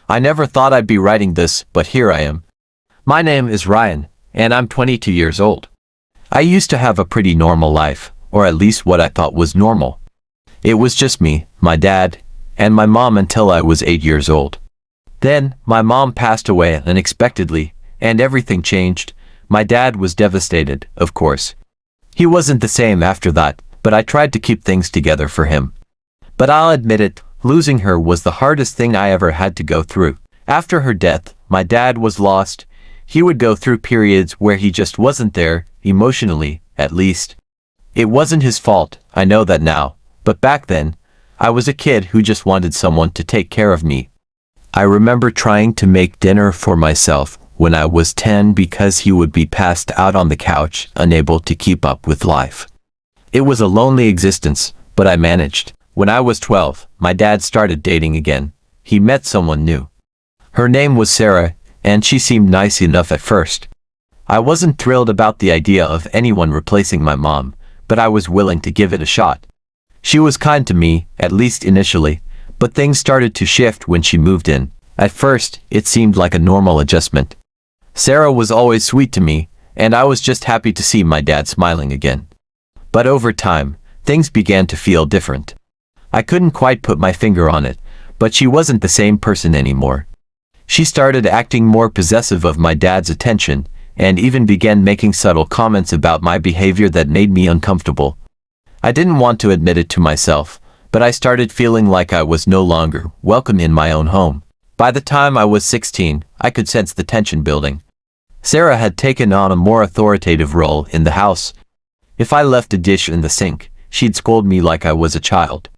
I never thought I'd be writing this, but here I am. My name is Ryan, and I'm 22 years old. I used to have a pretty normal life, or at least what I thought was normal. It was just me, my dad, and my mom until I was 8 years old. Then, my mom passed away unexpectedly, and everything changed. My dad was devastated, of course. He wasn't the same after that, but I tried to keep things together for him. But I'll admit it, losing her was the hardest thing I ever had to go through. After her death, my dad was lost. He would go through periods where he just wasn't there, emotionally, at least. It wasn't his fault, I know that now, but back then, I was a kid who just wanted someone to take care of me. I remember trying to make dinner for myself when I was 10 because he would be passed out on the couch, unable to keep up with life. It was a lonely existence, but I managed. When I was 12, my dad started dating again. He met someone new. Her name was Sarah, and she seemed nice enough at first. I wasn't thrilled about the idea of anyone replacing my mom, but I was willing to give it a shot. She was kind to me, at least initially, but things started to shift when she moved in. At first, it seemed like a normal adjustment. Sarah was always sweet to me, and I was just happy to see my dad smiling again. But over time, things began to feel different. I couldn't quite put my finger on it, but she wasn't the same person anymore. She started acting more possessive of my dad's attention, and even began making subtle comments about my behavior that made me uncomfortable. I didn't want to admit it to myself, but I started feeling like I was no longer welcome in my own home. By the time I was 16, I could sense the tension building. Sarah had taken on a more authoritative role in the house. If I left a dish in the sink, she'd scold me like I was a child.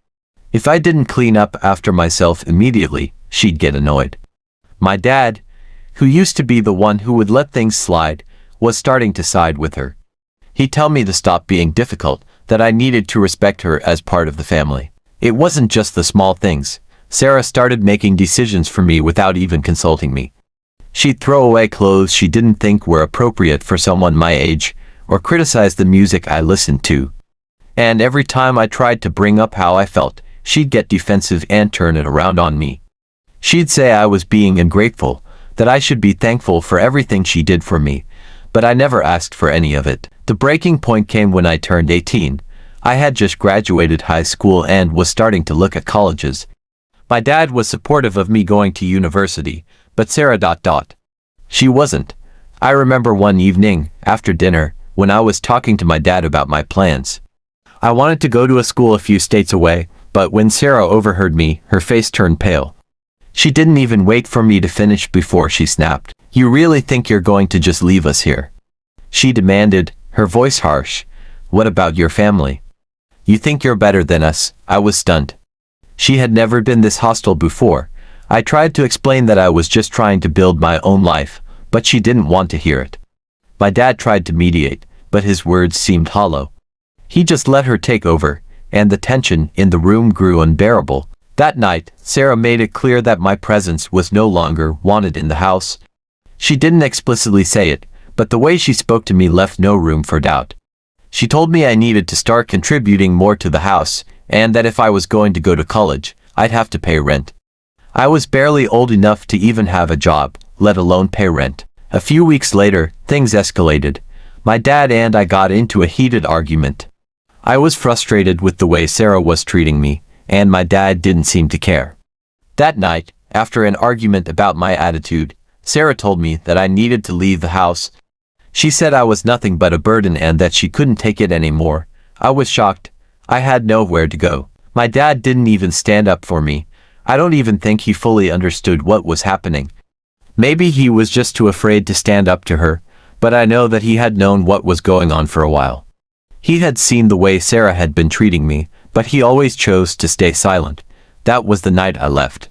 If I didn't clean up after myself immediately, she'd get annoyed. My dad, who used to be the one who would let things slide, was starting to side with her. He'd tell me to stop being difficult, that I needed to respect her as part of the family. It wasn't just the small things. Sarah started making decisions for me without even consulting me. She'd throw away clothes she didn't think were appropriate for someone my age, or criticize the music I listened to. And every time I tried to bring up how I felt, she'd get defensive and turn it around on me. She'd say I was being ungrateful, that I should be thankful for everything she did for me, but I never asked for any of it. The breaking point came when I turned 18. I had just graduated high school and was starting to look at colleges. My dad was supportive of me going to university, but Sarah. She wasn't. I remember one evening, after dinner, when I was talking to my dad about my plans. I wanted to go to a school a few states away, but when Sarah overheard me, her face turned pale. She didn't even wait for me to finish before she snapped. "You really think you're going to just leave us here?" she demanded, her voice harsh. "What about your family? You think you're better than us?" I was stunned. She had never been this hostile before. I tried to explain that I was just trying to build my own life, but she didn't want to hear it. My dad tried to mediate, but his words seemed hollow. He just let her take over, and the tension in the room grew unbearable. That night, Sarah made it clear that my presence was no longer wanted in the house. She didn't explicitly say it, but the way she spoke to me left no room for doubt. She told me I needed to start contributing more to the house, and that if I was going to go to college, I'd have to pay rent. I was barely old enough to even have a job, let alone pay rent. A few weeks later, things escalated. My dad and I got into a heated argument. I was frustrated with the way Sarah was treating me, and my dad didn't seem to care. That night, after an argument about my attitude, Sarah told me that I needed to leave the house. She said I was nothing but a burden and that she couldn't take it anymore. I was shocked. I had nowhere to go. My dad didn't even stand up for me. I don't even think he fully understood what was happening. Maybe he was just too afraid to stand up to her, but I know that he had known what was going on for a while. He had seen the way Sarah had been treating me, but he always chose to stay silent. That was the night I left.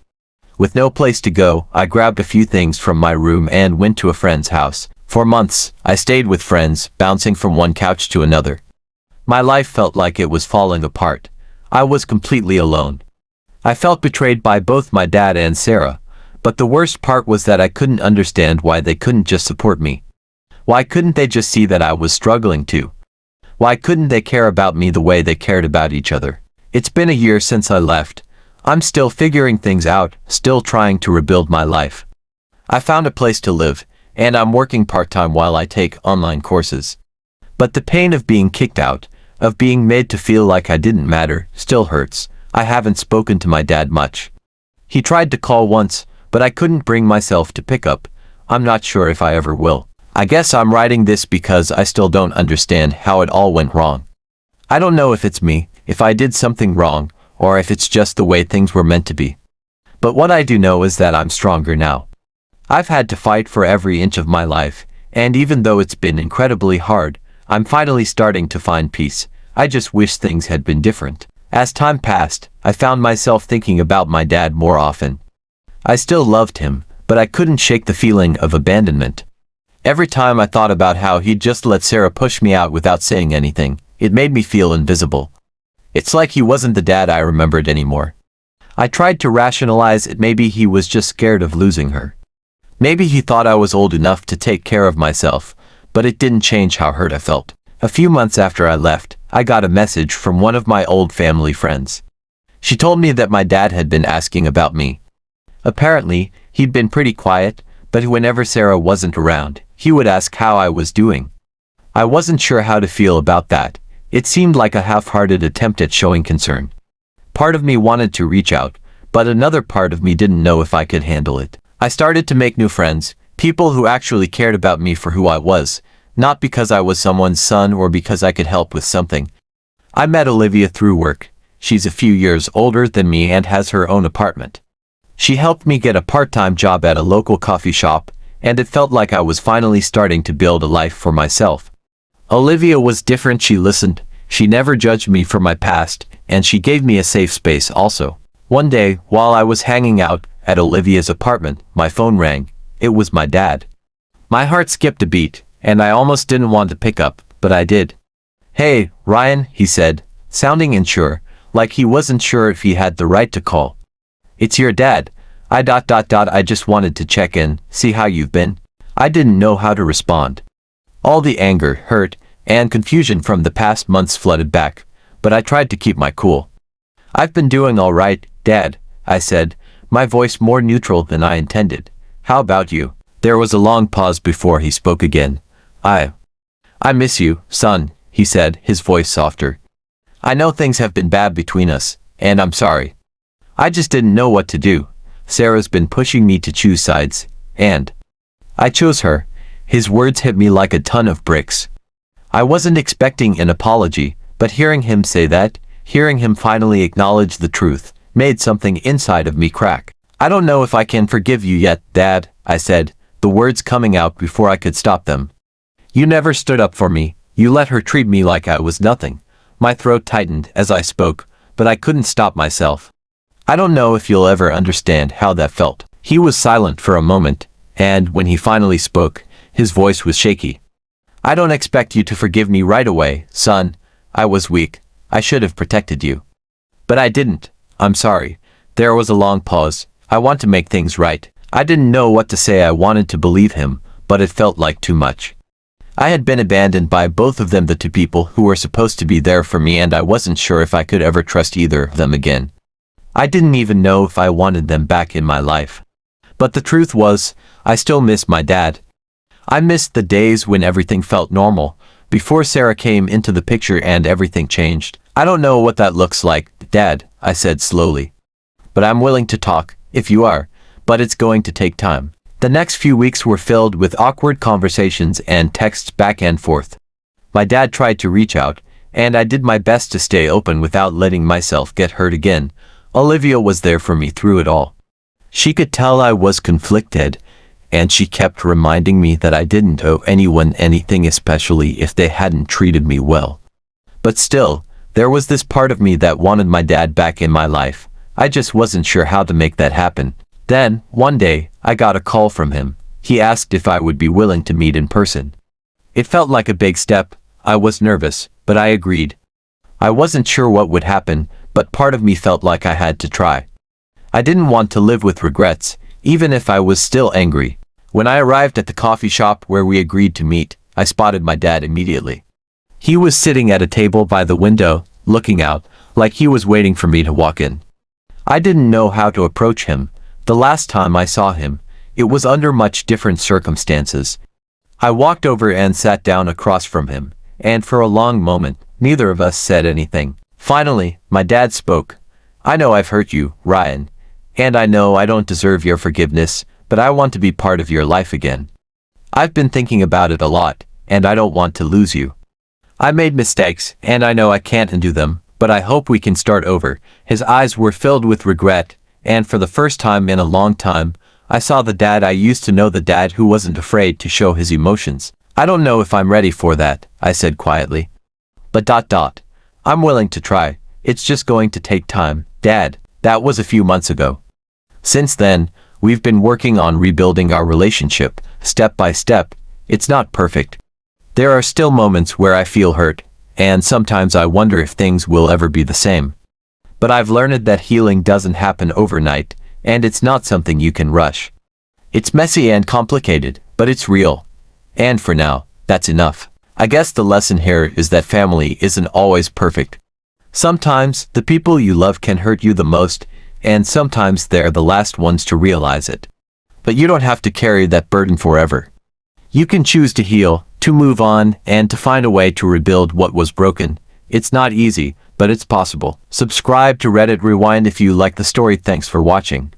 With no place to go, I grabbed a few things from my room and went to a friend's house. For months, I stayed with friends, bouncing from one couch to another. My life felt like it was falling apart. I was completely alone. I felt betrayed by both my dad and Sarah, but the worst part was that I couldn't understand why they couldn't just support me. Why couldn't they just see that I was struggling too? Why couldn't they care about me the way they cared about each other? It's been a year since I left. I'm still figuring things out, still trying to rebuild my life. I found a place to live, and I'm working part-time while I take online courses. But the pain of being kicked out, of being made to feel like I didn't matter, still hurts. I haven't spoken to my dad much. He tried to call once, but I couldn't bring myself to pick up. I'm not sure if I ever will. I guess I'm writing this because I still don't understand how it all went wrong. I don't know if it's me, if I did something wrong, or if it's just the way things were meant to be. But what I do know is that I'm stronger now. I've had to fight for every inch of my life, and even though it's been incredibly hard, I'm finally starting to find peace. I just wish things had been different. As time passed, I found myself thinking about my dad more often. I still loved him, but I couldn't shake the feeling of abandonment. Every time I thought about how he'd just let Sarah push me out without saying anything, it made me feel invisible. It's like he wasn't the dad I remembered anymore. I tried to rationalize it. Maybe he was just scared of losing her. Maybe he thought I was old enough to take care of myself, but it didn't change how hurt I felt. A few months after I left, I got a message from one of my old family friends. She told me that my dad had been asking about me. Apparently, he'd been pretty quiet, but whenever Sarah wasn't around, he would ask how I was doing. I wasn't sure how to feel about that. It seemed like a half-hearted attempt at showing concern. Part of me wanted to reach out, but another part of me didn't know if I could handle it. I started to make new friends, people who actually cared about me for who I was, not because I was someone's son or because I could help with something. I met Olivia through work. She's a few years older than me and has her own apartment. She helped me get a part-time job at a local coffee shop, and it felt like I was finally starting to build a life for myself. Olivia was different. She listened, she never judged me for my past, and she gave me a safe space also. One day, while I was hanging out at Olivia's apartment, my phone rang. It was my dad. My heart skipped a beat, and I almost didn't want to pick up, but I did. "Hey, Ryan," he said, sounding unsure, like he wasn't sure if he had the right to call. "It's your dad. I just wanted to check in, see how you've been." I didn't know how to respond. All the anger, hurt, and confusion from the past months flooded back, but I tried to keep my cool. "I've been doing all right, Dad," I said, my voice more neutral than I intended. "How about you?" There was a long pause before he spoke again. I miss you, son," he said, his voice softer. "I know things have been bad between us, and I'm sorry. I just didn't know what to do. Sarah's been pushing me to choose sides, and I chose her." His words hit me like a ton of bricks. I wasn't expecting an apology, but hearing him say that, hearing him finally acknowledge the truth, made something inside of me crack. "I don't know if I can forgive you yet, Dad," I said, the words coming out before I could stop them. "You never stood up for me. You let her treat me like I was nothing." My throat tightened as I spoke, but I couldn't stop myself. "I don't know if you'll ever understand how that felt." He was silent for a moment, and when he finally spoke, his voice was shaky. "I don't expect you to forgive me right away, son. I was weak. I should have protected you. But I didn't. I'm sorry." There was a long pause. "I want to make things right." I didn't know what to say. I wanted to believe him, but it felt like too much. I had been abandoned by both of them, the two people who were supposed to be there for me, and I wasn't sure if I could ever trust either of them again. I didn't even know if I wanted them back in my life. But the truth was, I still miss my dad. I missed the days when everything felt normal, before Sarah came into the picture and everything changed. "I don't know what that looks like, Dad," I said slowly. "But I'm willing to talk, if you are, but it's going to take time." The next few weeks were filled with awkward conversations and texts back and forth. My dad tried to reach out, and I did my best to stay open without letting myself get hurt again. Olivia was there for me through it all. She could tell I was conflicted, and she kept reminding me that I didn't owe anyone anything, especially if they hadn't treated me well. But still, there was this part of me that wanted my dad back in my life. I just wasn't sure how to make that happen. Then, one day, I got a call from him. He asked if I would be willing to meet in person. It felt like a big step. I was nervous, but I agreed. I wasn't sure what would happen, but part of me felt like I had to try. I didn't want to live with regrets, even if I was still angry. When I arrived at the coffee shop where we agreed to meet, I spotted my dad immediately. He was sitting at a table by the window, looking out, like he was waiting for me to walk in. I didn't know how to approach him. The last time I saw him, it was under much different circumstances. I walked over and sat down across from him, and for a long moment, neither of us said anything. Finally, my dad spoke. "I know I've hurt you, Ryan, and I know I don't deserve your forgiveness, but I want to be part of your life again. I've been thinking about it a lot, and I don't want to lose you. I made mistakes, and I know I can't undo them, but I hope we can start over." His eyes were filled with regret, and for the first time in a long time, I saw the dad I used to know, the dad who wasn't afraid to show his emotions. "I don't know if I'm ready for that," I said quietly. But I'm willing to try. It's just going to take time, Dad." That was a few months ago. Since then, we've been working on rebuilding our relationship, step by step. It's not perfect. There are still moments where I feel hurt, and sometimes I wonder if things will ever be the same. But I've learned that healing doesn't happen overnight, and it's not something you can rush. It's messy and complicated, but it's real. And for now, that's enough. I guess the lesson here is that family isn't always perfect. Sometimes, the people you love can hurt you the most, and sometimes they're the last ones to realize it. But you don't have to carry that burden forever. You can choose to heal, to move on, and to find a way to rebuild what was broken. It's not easy, but it's possible. Subscribe to Reddit Rewind if you like the story. Thanks for watching.